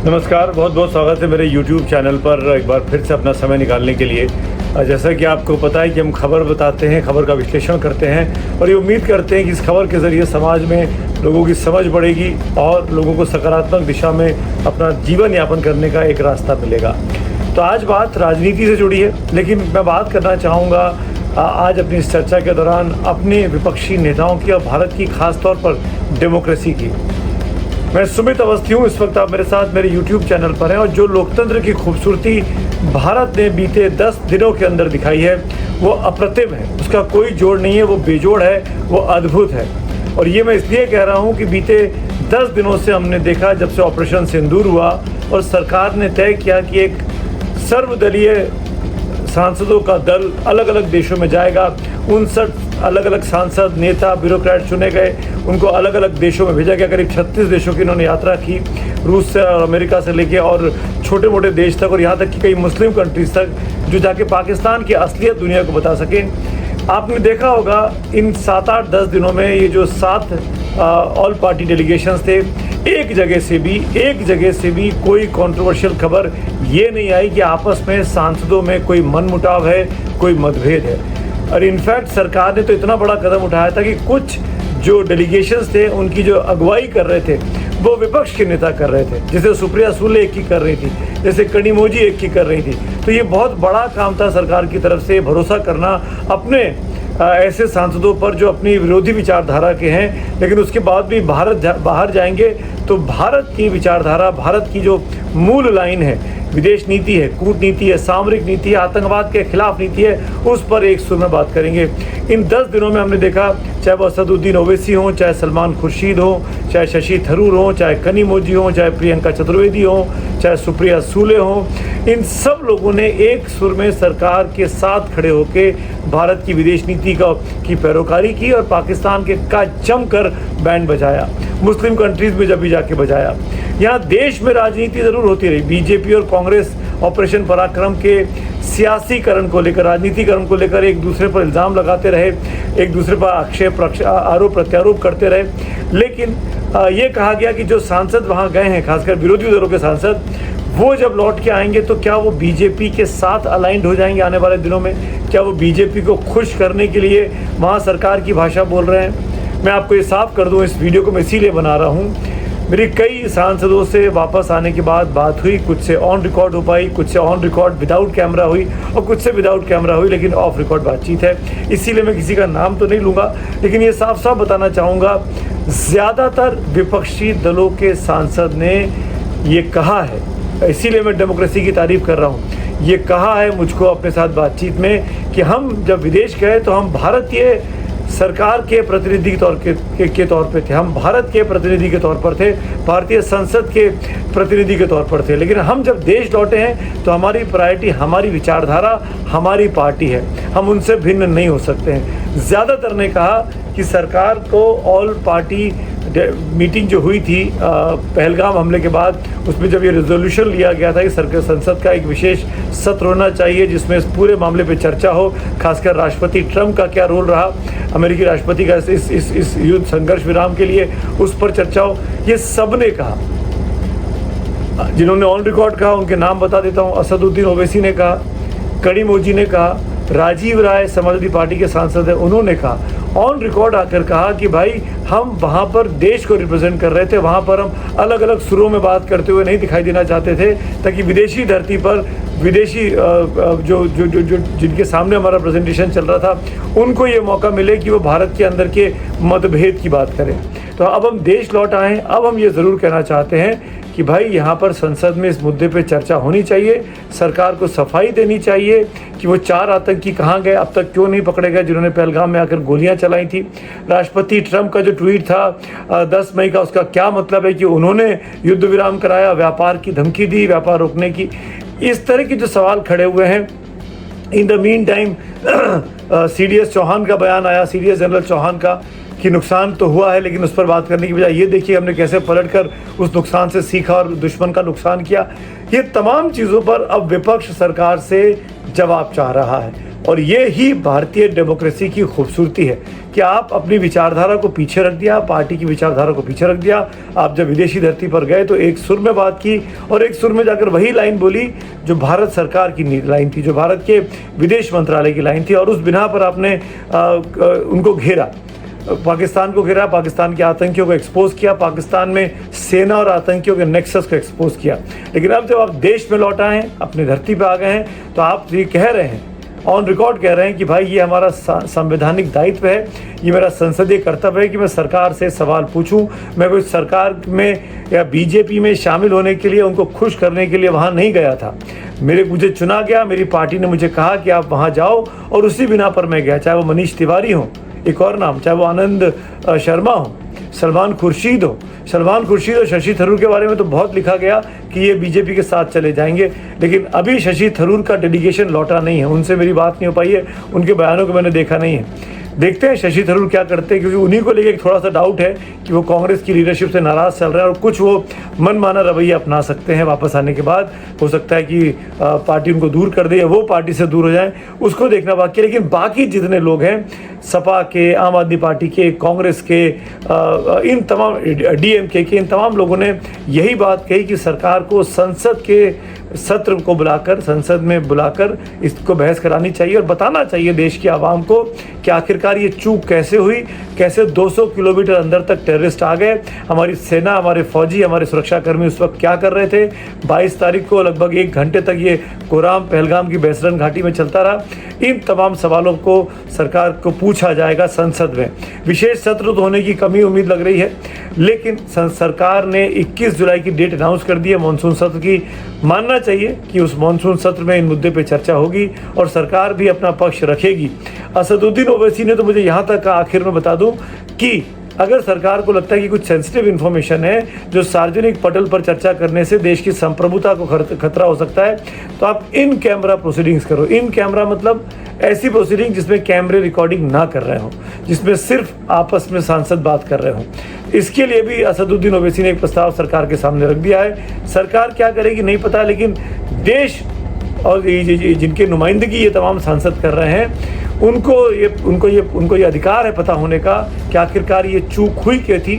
नमस्कार, बहुत बहुत स्वागत है मेरे YouTube चैनल पर एक बार फिर से अपना समय निकालने के लिए। जैसा कि आपको पता है कि हम खबर बताते हैं, खबर का विश्लेषण करते हैं और ये उम्मीद करते हैं कि इस खबर के ज़रिए समाज में लोगों की समझ बढ़ेगी और लोगों को सकारात्मक दिशा में अपना जीवन यापन करने का एक रास्ता मिलेगा। तो आज बात राजनीति से जुड़ी है, लेकिन मैं बात करना चाहूँगा आज अपनी इस चर्चा के दौरान अपने विपक्षी नेताओं की और भारत की खास तौर पर डेमोक्रेसी की। मैं सुमित अवस्थी हूँ, इस वक्त आप मेरे साथ मेरे YouTube चैनल पर हैं और जो लोकतंत्र की खूबसूरती भारत ने बीते 10 दिनों के अंदर दिखाई है वो अप्रतिम है। उसका कोई जोड़ नहीं है, वो बेजोड़ है, वो अद्भुत है। और ये मैं इसलिए कह रहा हूँ कि बीते 10 दिनों से हमने देखा, जब से ऑपरेशन सिंदूर हुआ और सरकार ने तय किया कि एक सर्वदलीय सांसदों का दल अलग अलग देशों में जाएगा। 59 अलग अलग सांसद, नेता, ब्यूरोक्रेट चुने गए, उनको अलग अलग देशों में भेजा गया। करीब 36 देशों की इन्होंने यात्रा की, रूस से और अमेरिका से लेके और छोटे मोटे देश तक, और यहाँ तक कि कई मुस्लिम कंट्रीज़ तक, जो जाके पाकिस्तान की असलियत दुनिया को बता सकें। आपने देखा होगा इन 7, 8, 10 दिनों में ये जो 7 ऑल पार्टी डेलीगेशंस थे, एक जगह से भी कोई कंट्रोवर्शियल खबर ये नहीं आई कि आपस में सांसदों में कोई मनमुटाव है, कोई मतभेद है। और इनफैक्ट सरकार ने तो इतना बड़ा कदम उठाया था कि कुछ जो डेलीगेशंस थे उनकी जो अगुवाई कर रहे थे वो विपक्ष के नेता कर रहे थे, जैसे सुप्रिया सुले एक की कर रही थी, जैसे कनिमोझी एक की कर रही थी। तो ये बहुत बड़ा काम था सरकार की तरफ से, भरोसा करना अपने ऐसे सांसदों पर जो अपनी विरोधी विचारधारा के हैं, लेकिन उसके बाद भी बाहर जाएंगे तो भारत की विचारधारा, भारत की जो मूल लाइन है, विदेश नीति है, कूटनीति है, सामरिक नीति है, आतंकवाद के खिलाफ नीति है, उस पर एक सुर में बात करेंगे। इन 10 दिनों में हमने देखा, चाहे वो असदुद्दीन ओवैसी हों, चाहे सलमान खुर्शीद हों, चाहे शशि थरूर हों, चाहे कनिमोझी हों, चाहे प्रियंका चतुर्वेदी हों, चाहे सुप्रिया सुले हों, इन सब लोगों ने एक सुर में सरकार के साथ खड़े होकर भारत की विदेश नीति की पैरोकारी की और पाकिस्तान के का जमकर बैंड बजाया। मुस्लिम कंट्रीज़ में जब भी जाके बजाया। यहाँ देश में राजनीति ज़रूर होती रही। बीजेपी और कांग्रेस ऑपरेशन पराक्रम के सियासीकरण को लेकर, राजनीतिकरण को लेकर एक दूसरे पर इल्ज़ाम लगाते रहे, एक दूसरे पर आक्षेप आरोप प्रत्यारोप करते रहे। लेकिन ये कहा गया कि जो सांसद वहाँ गए हैं, खासकर विरोधी दलों के सांसद, वो जब लौट के आएंगे तो क्या वो बीजेपी के साथ अलाइंड हो जाएंगे आने वाले दिनों में? क्या वो बीजेपी को खुश करने के लिए वहाँ सरकार की भाषा बोल रहे हैं? मैं आपको ये साफ कर दूँ, इस वीडियो को मैं इसीलिए बना रहा हूँ। मेरी कई सांसदों से वापस आने के बाद बात हुई, कुछ से ऑन रिकॉर्ड हो पाई, कुछ से ऑन रिकॉर्ड विदाउट कैमरा हुई और कुछ से विदाउट कैमरा हुई, लेकिन ऑफ रिकॉर्ड बातचीत है। इसीलिए मैं किसी का नाम तो नहीं लूँगा, लेकिन ये साफ साफ बताना चाहूँगा, ज़्यादातर विपक्षी दलों के सांसद ने ये कहा है, इसीलिए मैं डेमोक्रेसी की तारीफ़ कर रहा हूँ, ये कहा है मुझको अपने साथ बातचीत में कि हम जब विदेश गए तो हम भारतीय सरकार के प्रतिनिधि के तौर पे थे, हम भारत के प्रतिनिधि के तौर पर थे, भारतीय संसद के प्रतिनिधि के तौर पर थे। लेकिन हम जब देश लौटे हैं तो हमारी प्रायोरिटी, हमारी विचारधारा, हमारी पार्टी है, हम उनसे भिन्न नहीं हो सकते हैं। ज़्यादातर ने कहा कि सरकार को ऑल पार्टी मीटिंग जो हुई थी पहलगाम हमले के बाद, उसमें जब ये रेजोल्यूशन लिया गया था कि सरकार संसद का एक विशेष सत्र होना चाहिए जिसमें इस पूरे मामले पे चर्चा हो, खासकर राष्ट्रपति ट्रंप का क्या रोल रहा, अमेरिकी राष्ट्रपति का इस युद्ध संघर्ष विराम के लिए, उस पर चर्चा हो। ये सब ने कहा, जिन्होंने ऑन रिकॉर्ड कहा उनके नाम बता देता हूँ। असदुद्दीन ओवैसी ने कहा, कनिमोझी ने कहा, राजीव राय समाजवादी पार्टी के सांसद हैं, उन्होंने कहा, ऑन रिकॉर्ड आकर कहा कि भाई हम वहाँ पर देश को रिप्रेजेंट कर रहे थे, वहाँ पर हम अलग अलग सुरों में बात करते हुए नहीं दिखाई देना चाहते थे, ताकि विदेशी धरती पर विदेशी जो जिनके सामने हमारा प्रेजेंटेशन चल रहा था उनको ये मौका मिले कि वो भारत के अंदर के मतभेद की बात करें। तो अब हम देश लौट आए, अब हम ये ज़रूर कहना चाहते हैं कि भाई यहाँ पर संसद में इस मुद्दे पे चर्चा होनी चाहिए, सरकार को सफाई देनी चाहिए कि वो 4 आतंकी कहाँ गए, अब तक क्यों नहीं पकड़े गए जिन्होंने पहलगाम में आकर गोलियाँ चलाई थी। राष्ट्रपति ट्रंप का जो ट्वीट था 10 मई का, उसका क्या मतलब है कि उन्होंने युद्ध विराम कराया, व्यापार की धमकी दी, व्यापार रोकने की? इस तरह के जो सवाल खड़े हुए हैं। In the meantime CDS Chauhan का बयान आया, CDS जनरल चौहान का, कि नुकसान तो हुआ है, लेकिन उस पर बात करने की बजाय ये देखिए हमने कैसे पलटकर उस नुकसान से सीखा और दुश्मन का नुकसान किया। ये तमाम चीज़ों पर अब विपक्ष सरकार से जवाब चाह रहा है। और ये ही भारतीय डेमोक्रेसी की खूबसूरती है कि आप अपनी विचारधारा को पीछे रख दिया, पार्टी की विचारधारा को पीछे रख दिया। आप जब विदेशी धरती पर गए तो एक सुर में बात की और एक सुर में जाकर वही लाइन बोली जो भारत सरकार की लाइन थी, जो भारत के विदेश मंत्रालय की लाइन थी, और उस बिना पर आपने उनको घेरा, पाकिस्तान को घेरा, पाकिस्तान के आतंकियों को एक्सपोज किया, पाकिस्तान में सेना और आतंकियों के नेक्सस को एक्सपोज किया। लेकिन अब जब आप देश में लौट आए हैं, अपनी धरती पर आ गए हैं, तो आप ये कह रहे हैं, ऑन रिकॉर्ड कह रहे हैं कि भाई ये हमारा संवैधानिक दायित्व है, ये मेरा संसदीय कर्तव्य है कि मैं सरकार से सवाल पूछूं। मैं कोई सरकार में या बीजेपी में शामिल होने के लिए, उनको खुश करने के लिए वहाँ नहीं गया था। मुझे चुना गया, मेरी पार्टी ने मुझे कहा कि आप वहाँ जाओ, और उसी बिना पर मैं गया। चाहे वो मनीष तिवारी हो, एक और नाम, चाहे वो आनंद शर्मा हो, सलमान खुर्शीद हो। सलमान खुर्शीद और शशि थरूर के बारे में तो बहुत लिखा गया कि ये बीजेपी के साथ चले जाएंगे, लेकिन अभी शशि थरूर का डेलीगेशन लौटा नहीं है, उनसे मेरी बात नहीं हो पाई है, उनके बयानों को मैंने देखा नहीं है। देखते हैं शशि थरूर क्या करते हैं, क्योंकि उन्हीं को लेकर थोड़ा सा डाउट है कि वो कांग्रेस की लीडरशिप से नाराज़ चल रहे हैं और कुछ वो मनमाना रवैया अपना सकते हैं। वापस आने के बाद हो सकता है कि पार्टी उनको दूर कर दे या वो पार्टी से दूर हो जाए, उसको देखना बाकी है। लेकिन बाकी जितने लोग हैं, सपा के, आम आदमी पार्टी के, कांग्रेस के, इन तमाम डीएमके के, इन तमाम लोगों ने यही बात कही कि सरकार को संसद के सत्र को बुलाकर, संसद में बुलाकर इसको बहस करानी चाहिए और बताना चाहिए देश की आवाम को कि आखिरकार ये चूक कैसे हुई, कैसे 200 किलोमीटर अंदर तक टेररिस्ट आ गए, हमारी सेना, हमारे फौजी, हमारे सुरक्षाकर्मी उस वक्त क्या कर रहे थे। 22 तारीख को लगभग 1 घंटे तक ये कोराम पहलगाम की बेसरन घाटी में चलता रहा। इन तमाम सवालों को सरकार को पूछा जाएगा संसद में। विशेष सत्र तो होने की कमी उम्मीद लग रही है, लेकिन सरकार ने 21 जुलाई की डेट अनाउंस कर दी है मानसून सत्र की। मानना चाहिए कि उस मानसून सत्र में इन मुद्दे पे चर्चा होगी और सरकार भी अपना पक्ष रखेगी। असदुद्दीन ओवैसी ने तो मुझे यहाँ तक आखिर में बता दूं कि अगर सरकार को लगता है कि कुछ सेंसिटिव इन्फॉर्मेशन है जो सार्वजनिक पटल पर चर्चा करने से देश की संप्रभुता को खतरा हो सकता है, तो आप इन कैमरा प्रोसीडिंग्स करो। इन कैमरा मतलब ऐसी प्रोसीडिंग जिसमें कैमरे रिकॉर्डिंग ना कर रहे हो, जिसमें सिर्फ आपस में सांसद बात कर रहे हो। इसके लिए भी असदुद्दीन ओवैसी ने एक प्रस्ताव सरकार के सामने रख दिया है। सरकार क्या करेगी नहीं पता, लेकिन देश और जिनके नुमाइंदगी ये तमाम सांसद कर रहे हैं, उनको ये अधिकार है पता होने का कि आखिरकार ये चूक हुई क्या थी,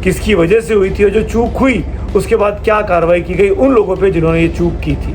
किसकी वजह से हुई थी, और जो चूक हुई उसके बाद क्या कार्रवाई की गई उन लोगों पे जिन्होंने ये चूक की थी।